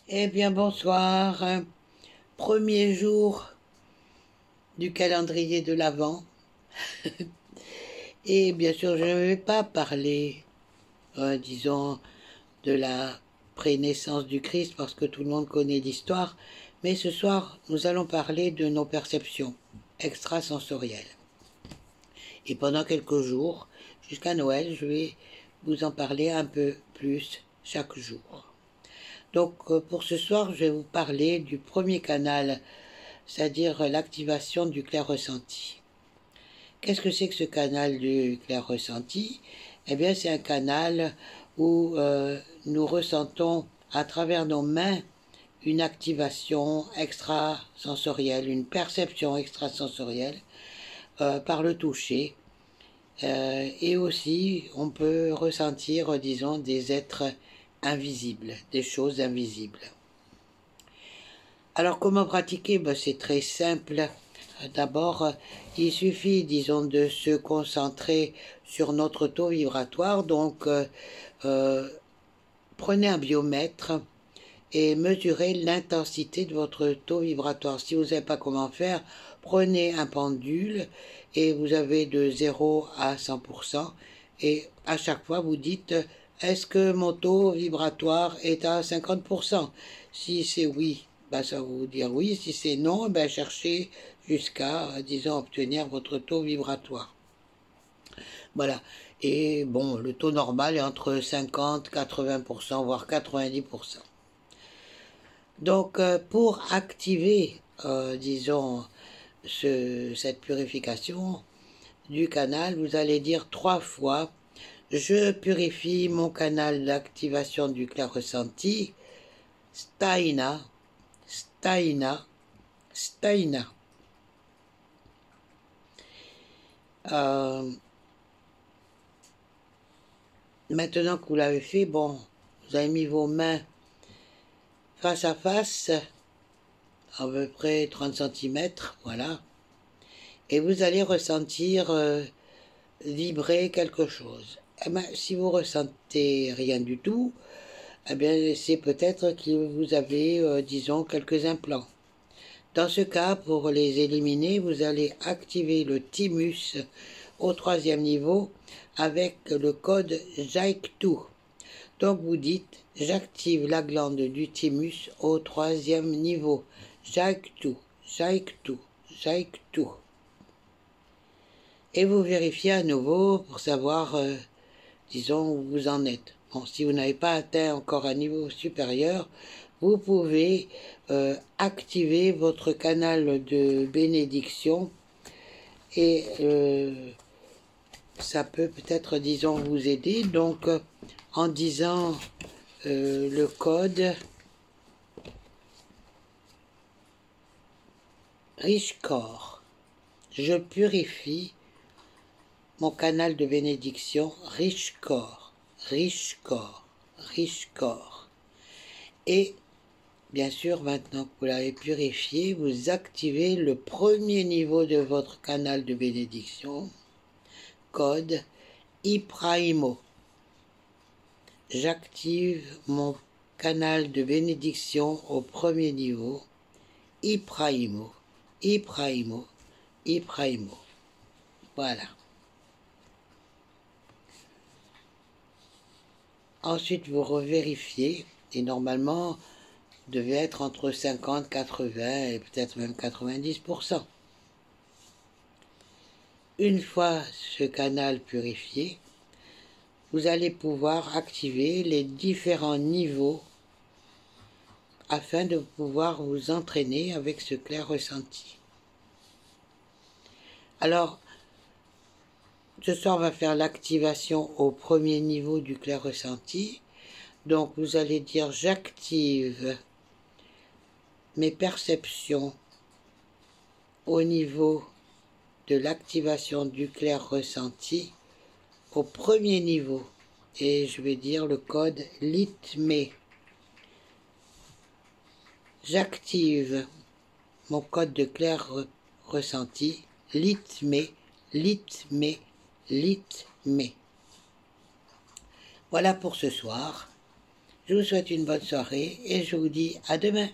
Eh bien, bonsoir. Premier jour du calendrier de l'Avent. Et bien sûr, je ne vais pas parler, disons, de la prénaissance du Christ parce que tout le monde connaît l'histoire. Mais ce soir, nous allons parler de nos perceptions extrasensorielles. Et pendant quelques jours, jusqu'à Noël, je vais vous en parler un peu plus chaque jour. Donc, pour ce soir, je vais vous parler du premier canal, c'est-à-dire l'activation du clair ressenti. Qu'est-ce que c'est que ce canal du clair ressenti? Eh bien, c'est un canal où nous ressentons à travers nos mains une activation extrasensorielle, une perception extrasensorielle par le toucher. Et aussi, on peut ressentir, disons, des êtres invisibles, des choses invisibles. Alors, comment pratiquer? C'est très simple. D'abord, il suffit, disons, de se concentrer sur notre taux vibratoire. Donc, prenez un biomètre et mesurez l'intensité de votre taux vibratoire. Si vous ne savez pas comment faire, prenez un pendule et vous avez de 0 à 100%. Et à chaque fois, vous dites, est-ce que mon taux vibratoire est à 50%? Si c'est oui, ça va vous dire oui. Si c'est non, cherchez jusqu'à, disons, obtenir votre taux vibratoire. Voilà. Et bon, le taux normal est entre 50, 80%, voire 90%. Donc, pour activer, disons, cette purification du canal, vous allez dire 3 fois « Je purifie mon canal d'activation du clair ressenti, Staina, Staina, Staina ». Maintenant que vous l'avez fait, bon, vous avez mis vos mains face à face, à peu près 30 cm, voilà. Et vous allez ressentir vibrer quelque chose. Si vous ressentez rien du tout, c'est peut-être que vous avez, disons, quelques implants. Dans ce cas, pour les éliminer, vous allez activer le thymus au 3e niveau avec le code JAIC2. Donc vous dites, j'active la glande du thymus au 3e niveau. JAIC2, JAIC2, JAIC2. Et vous vérifiez à nouveau pour savoir, disons, où vous en êtes. Bon, si vous n'avez pas atteint encore un niveau supérieur, vous pouvez activer votre canal de bénédiction et ça peut peut-être, disons, vous aider. Donc, en disant le code Richcore, je purifie mon canal de bénédiction Richcore, Richcore, Richcore. Et bien sûr, maintenant que vous l'avez purifié, vous activez le premier niveau de votre canal de bénédiction, code Ipraimo. J'active mon canal de bénédiction au premier niveau, Ipraimo, Ipraimo, Ipraimo. Voilà. Ensuite, vous revérifiez, et normalement, vous devez être entre 50, 80 et peut-être même 90%. Une fois ce canal purifié, vous allez pouvoir activer les différents niveaux afin de pouvoir vous entraîner avec ce clair ressenti. Alors, ce soir, on va faire l'activation au premier niveau du clair ressenti. Donc, vous allez dire « J'active mes perceptions au niveau de l'activation du clair ressenti au premier niveau. » Et je vais dire le code « LITME ». J'active mon code de clair ressenti « LITME ». Litme, litme. Voilà pour ce soir. Je vous souhaite une bonne soirée et je vous dis à demain.